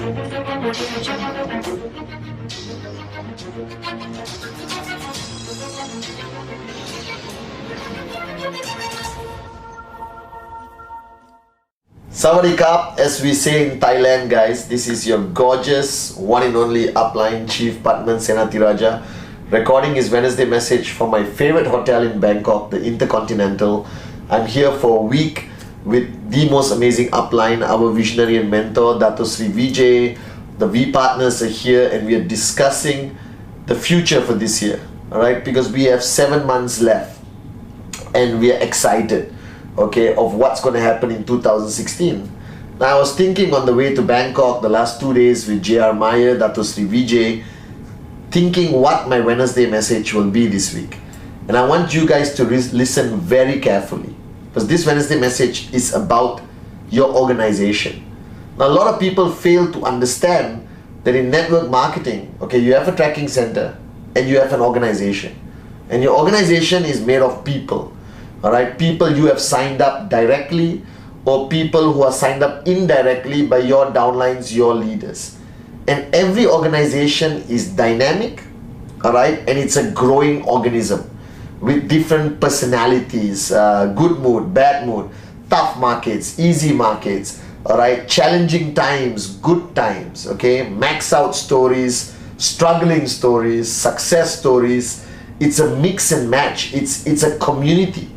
Sawadee-kap, as we say in Thailand, guys. This is your gorgeous one and only upline Chief Padman Senatiraja recording his Wednesday message from my favorite hotel in Bangkok, the Intercontinental. I'm here for a week with the most amazing upline, our visionary and mentor, Dato Sri Vijay. The V partners are here and we are discussing the future for this year, alright? Because we have 7 months left and we are excited, okay, of what's going to happen in 2016. Now, I was thinking on the way to Bangkok the last 2 days with J.R. Meyer, Dato Sri Vijay, thinking what my Wednesday message will be this week. And I want you guys to listen very carefully, because this Wednesday message is about your organization. Now, a lot of people fail to understand that in network marketing, okay, you have a tracking center and you have an organization. And your organization is made of people, all right? People you have signed up directly or people who are signed up indirectly by your downlines, your leaders. And every organization is dynamic, all right? And it's a growing organism with different personalities, good mood, bad mood, tough markets, easy markets, all right? Challenging times, good times, okay? Max out stories, struggling stories, success stories. It's a mix and match. It's a community.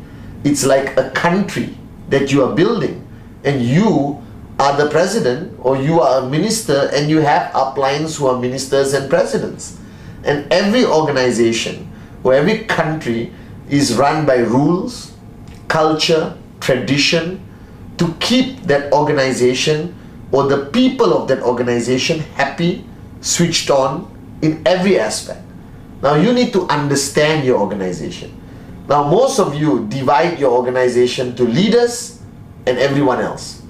It's like a country that you are building, and you are the president or you are a minister and you have uplines who are ministers and presidents. And every organization or every country is run by rules, culture, tradition to keep that organization or the people of that organization happy, switched on in every aspect. Now, you need to understand your organization. Now, most of you divide your organization to leaders and everyone else.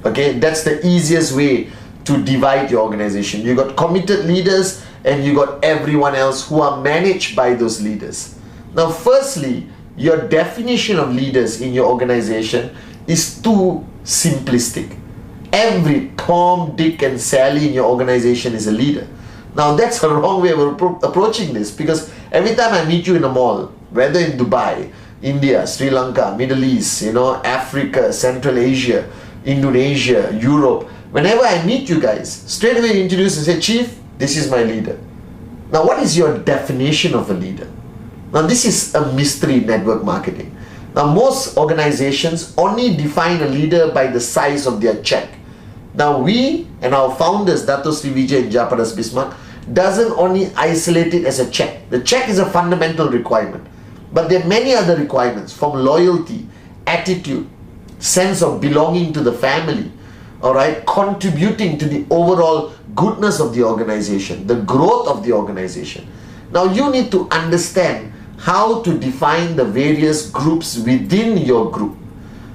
Okay, that's the easiest way to divide your organization. You got committed leaders and you got everyone else who are managed by those leaders. Now, firstly, your definition of leaders in your organization is too simplistic. Every Tom, Dick and Sally in your organization is a leader. Now, that's a wrong way of approaching this, because every time I meet you in a mall, whether in Dubai, India, Sri Lanka, Middle East, Africa, Central Asia, Indonesia, Europe, whenever I meet you guys, straight away introduce and say, Chief, this is my leader. Now, what is your definition of a leader? Now, this is a mystery in network marketing. Now, most organizations only define a leader by the size of their check. Now, we and our founders, Dato Sri Vijay and Japadas Bismarck, doesn't only isolate it as a check. The check is a fundamental requirement. But there are many other requirements, from loyalty, attitude, sense of belonging to the family, all right, contributing to the overall goodness of the organization, the growth of the organization. Now, you need to understand how to define the various groups within your group,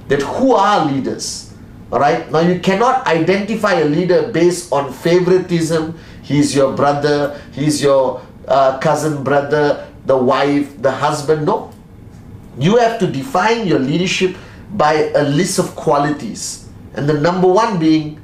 that who are leaders, all right? Now, you cannot identify a leader based on favoritism. He's your brother, he's your cousin brother, the wife, the husband. No. You have to define your leadership by a list of qualities. And the number one being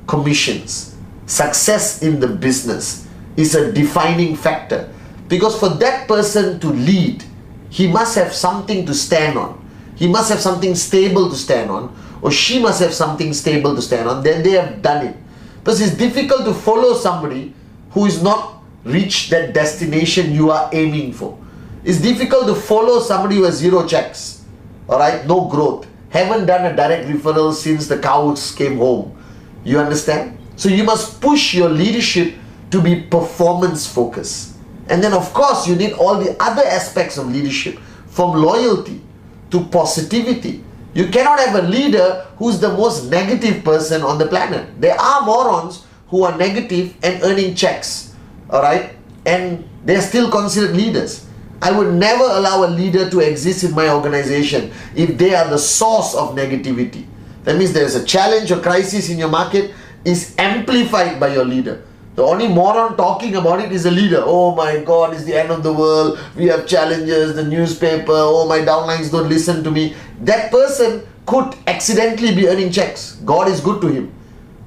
commissions. Success in the business is a defining factor. Because for that person to lead, he must have something to stand on. He must have something stable to stand on, or she must have something stable to stand on. Then they have done it. Because it's difficult to follow somebody who is not reached that destination you are aiming for. It's difficult to follow somebody who has 0 checks, all right, no growth, haven't done a direct referral since the cows came home. You understand? So you must push your leadership to be performance focused. And then, of course, you need all the other aspects of leadership, from loyalty to positivity. You cannot have a leader who's the most negative person on the planet. There are morons who are negative and earning checks, all right? And they're still considered leaders. I would never allow a leader to exist in my organization if they are the source of negativity. That means there's a challenge or crisis in your market is amplified by your leader. The only moron talking about it is a leader. Oh my God, it's the end of the world. We have challenges, the newspaper, oh my downlines don't listen to me. That person could accidentally be earning checks. God is good to him.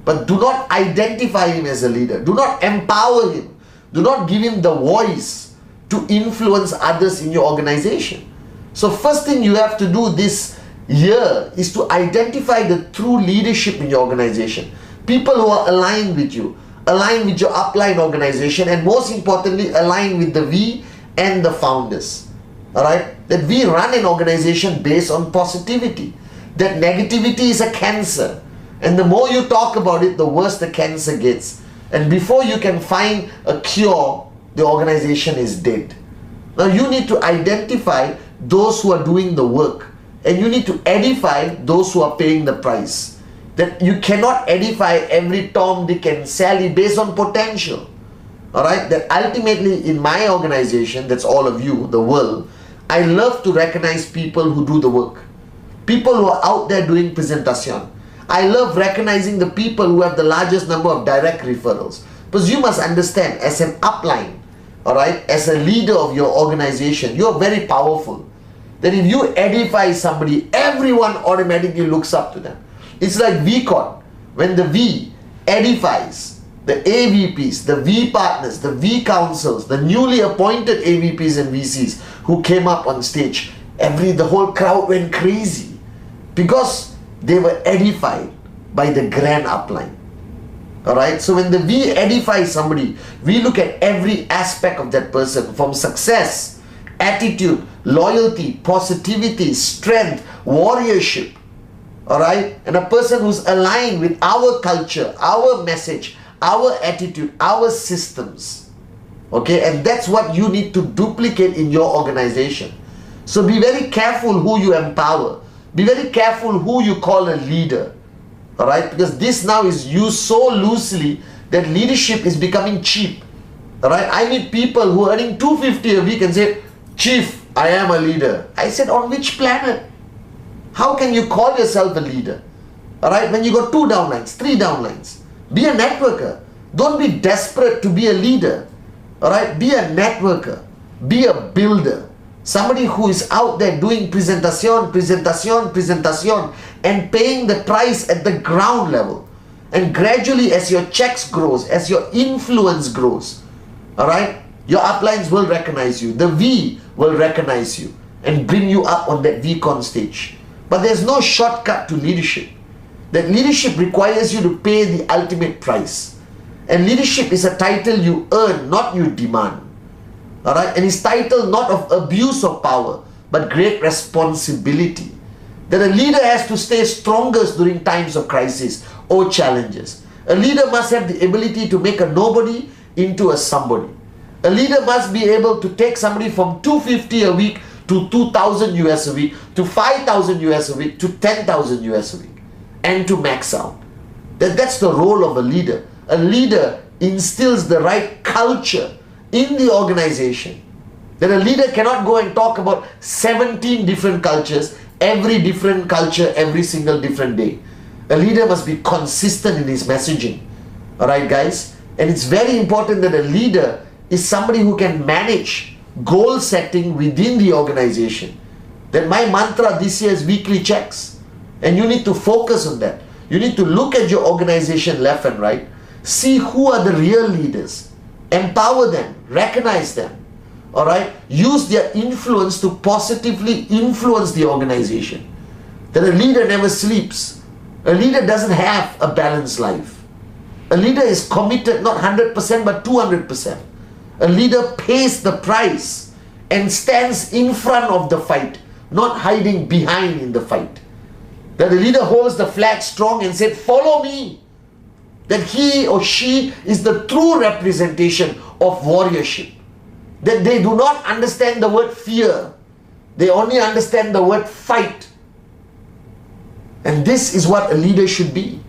but do not identify him as a leader. Do not empower him. Do not give him the voice to influence others in your organization. So first thing you have to do this year is to identify the true leadership in your organization. People who are aligned with you, aligned with your upline organization, and most importantly, aligned with the V and the founders. Alright? That we run an organization based on positivity. That negativity is a cancer. And the more you talk about it, the worse the cancer gets. And before you can find a cure, the organization is dead. Now you need to identify those who are doing the work. And you need to edify those who are paying the price. That you cannot edify every Tom, Dick and Sally based on potential. Alright? That ultimately in my organization, that's all of you, the world, I love to recognize people who do the work. People who are out there doing presentation. I love recognizing the people who have the largest number of direct referrals. Because you must understand, as an upline, alright, as a leader of your organization, you're very powerful. That if you edify somebody, everyone automatically looks up to them. It's like VCon. When the V edifies the AVPs, the V partners, the V councils, the newly appointed AVPs and VCs who came up on stage, the whole crowd went crazy because they were edified by the grand upline. Alright, so when the V edifies somebody, we look at every aspect of that person, from success, attitude, loyalty, positivity, strength, warriorship. Alright, and a person who's aligned with our culture, our message, our attitude, our systems. Okay, and that's what you need to duplicate in your organization. So be very careful who you empower. Be very careful who you call a leader. Alright, because this now is used so loosely that leadership is becoming cheap. Alright, I meet people who are earning $250 a week and say, Chief, I am a leader. I said, on which planet? How can you call yourself a leader? Alright, when you got 2 downlines, 3 downlines. Be a networker. Don't be desperate to be a leader. Alright, be a networker. Be a builder. Somebody who is out there doing presentation, and paying the price at the ground level. And gradually, as your checks grows, as your influence grows, alright, your uplines will recognize you. The V will recognize you and bring you up on that VCon stage. But there's no shortcut to leadership. That leadership requires you to pay the ultimate price. And leadership is a title you earn, not you demand. Alright, and it's titled not of abuse of power, but great responsibility. That a leader has to stay strongest during times of crisis or challenges. A leader must have the ability to make a nobody into a somebody. A leader must be able to take somebody from $250 a week to $2,000 US a week, to $5,000 US a week, to $10,000 US a week, and to max out. That's the role of a leader. A leader instills the right culture in the organization. That a leader cannot go and talk about 17 different cultures, every different culture, every single different day. A leader must be consistent in his messaging. Alright guys? And it's very important that a leader is somebody who can manage goal setting within the organization. That my mantra this year is weekly checks. And you need to focus on that. You need to look at your organization left and right. See who are the real leaders. Empower them. Recognize them. Alright? Use their influence to positively influence the organization. That a leader never sleeps. A leader doesn't have a balanced life. A leader is committed not 100% but 200%. A leader pays the price and stands in front of the fight, not hiding behind in the fight. That the leader holds the flag strong and said, follow me. That he or she is the true representation of warriorship. That they do not understand the word fear. They only understand the word fight. And this is what a leader should be.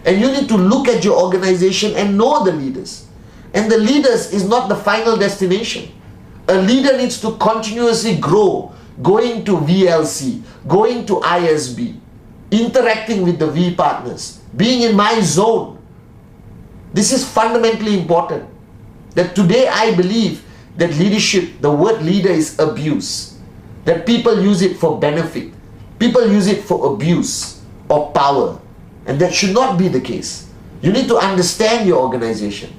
And you need to look at your organization and know the leaders. And the leaders is not the final destination. A leader needs to continuously grow, going to VLC, going to ISB, interacting with the V partners, being in my zone. This is fundamentally important. That today I believe that leadership, the word leader is abuse. That people use it for benefit. People use it for abuse or power. And that should not be the case. You need to understand your organization.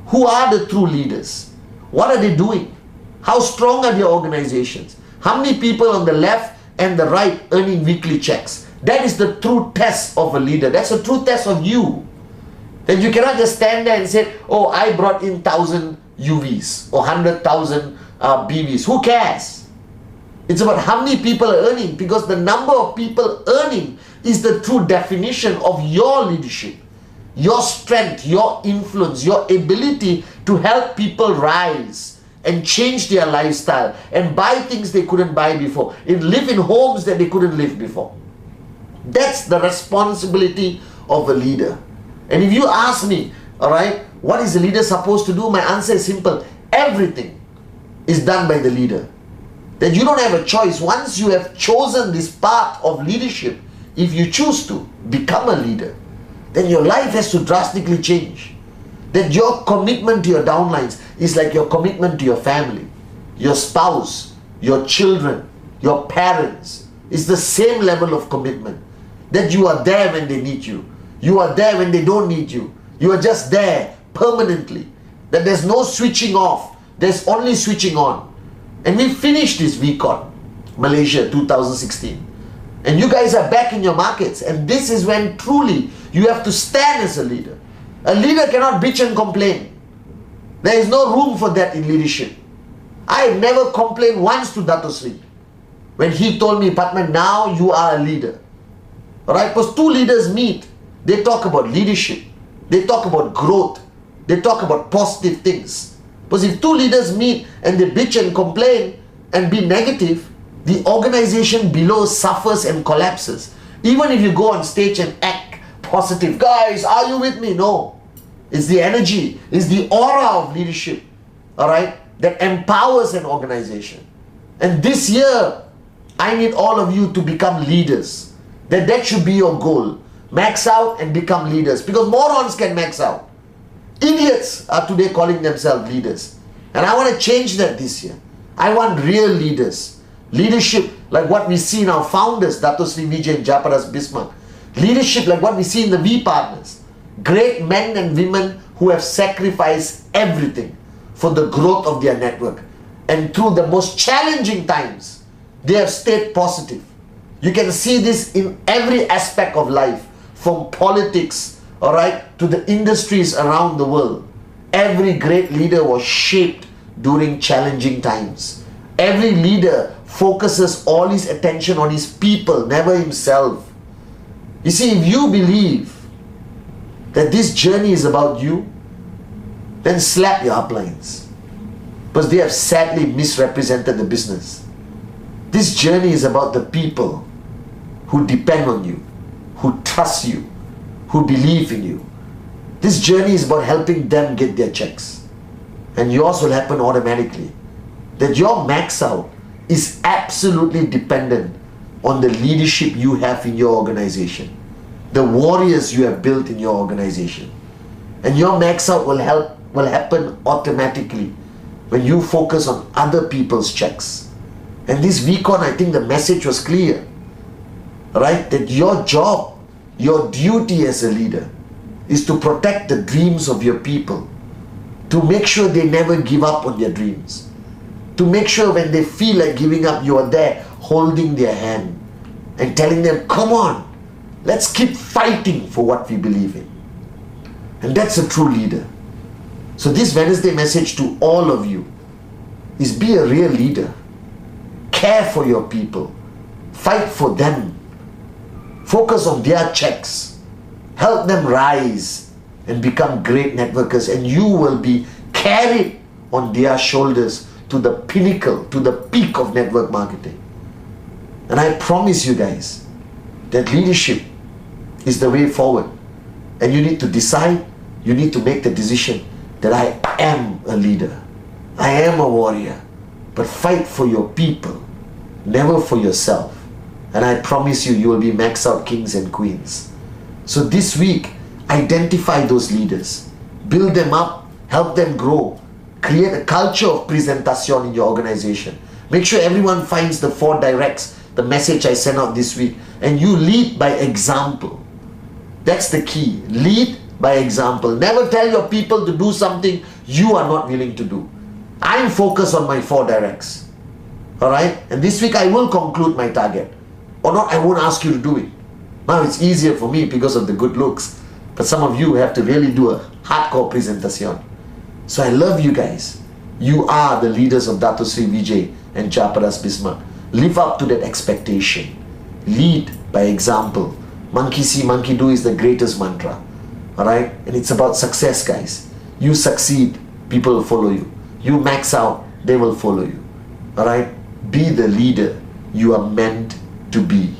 Who are the true leaders? What are they doing? How strong are their organizations? How many people on the left and the right earning weekly checks? That is the true test of a leader. That's a true test of you. Then you cannot just stand there and say, oh, I brought in 1,000 UVs or 100,000 BVs. Who cares? It's about how many people are earning, because the number of people earning is the true definition of your leadership, your strength, your influence, your ability to help people rise and change their lifestyle and buy things they couldn't buy before, and live in homes that they couldn't live before. That's the responsibility of a leader. And if you ask me, all right, what is the leader supposed to do? My answer is simple. Everything is done by the leader. That you don't have a choice. Once you have chosen this path of leadership, if you choose to become a leader, then your life has to drastically change. That your commitment to your downlines is like your commitment to your family, your spouse, your children, your parents. It's the same level of commitment. That you are there when they need you. You are there when they don't need you. You are just there permanently. That there's no switching off. There's only switching on. And we finished this VCon, Malaysia 2016. And you guys are back in your markets. And this is when truly you have to stand as a leader. A leader cannot bitch and complain. There is no room for that in leadership. I have never complained once to Dato Sri when he told me, Patman, now you are a leader. Alright, because two leaders meet. They talk about leadership. They talk about growth. They talk about positive things. Because if two leaders meet and they bitch and complain and be negative, the organization below suffers and collapses. Even if you go on stage and act positive, guys, are you with me? No. It's the energy, it's the aura of leadership, all right, that empowers an organization. And this year, I need all of you to become leaders. That should be your goal. Max out and become leaders, because morons can max out. Idiots are today calling themselves leaders. And I want to change that this year. I want real leaders. Leadership like what we see in our founders, Dato Sri Vijay and Japaras Bismarck. Leadership like what we see in the V Partners. Great men and women who have sacrificed everything for the growth of their network. And through the most challenging times, they have stayed positive. You can see this in every aspect of life, from politics, all right, to the industries around the world. Every great leader was shaped during challenging times. Every leader focuses all his attention on his people, never himself. You see, if you believe that this journey is about you, then slap your uplines, because they have sadly misrepresented the business. This journey is about the people who depend on you, who trust you, who believe in you. This journey is about helping them get their checks. And yours will happen automatically. That your max out is absolutely dependent on the leadership you have in your organization, the warriors you have built in your organization. And your max out will happen automatically when you focus on other people's checks. And this VCon, I think the message was clear, right? That your job, your duty as a leader is to protect the dreams of your people, to make sure they never give up on their dreams, to make sure when they feel like giving up, you are there holding their hand and telling them, come on, let's keep fighting for what we believe in. And that's a true leader. So this Wednesday message to all of you is be a real leader. Care for your people. Fight for them. Focus on their checks. Help them rise and become great networkers, and you will be carried on their shoulders to the pinnacle, to the peak of network marketing. And I promise you guys that leadership is the way forward. And you need to decide, you need to make the decision that I am a leader. I am a warrior. But fight for your people, never for yourself. And I promise you, you will be max out kings and queens. So this week, identify those leaders. Build them up, help them grow. Create a culture of presentation in your organization. Make sure everyone finds the 4 directs, the message I sent out this week. And you lead by example. That's the key. Lead by example. Never tell your people to do something you are not willing to do. I'm focused on my 4 directs. Alright? And this week I will conclude my target. Or not, I won't ask you to do it. Now it's easier for me because of the good looks. But some of you have to really do a hardcore presentation. So I love you guys. You are the leaders of Dato Sri Vijay and Japadas Bismarck. Live up to that expectation. Lead by example. Monkey see, monkey do is the greatest mantra. Alright? And it's about success, guys. You succeed, people will follow you. You max out, they will follow you. Alright? Be the leader you are meant to be.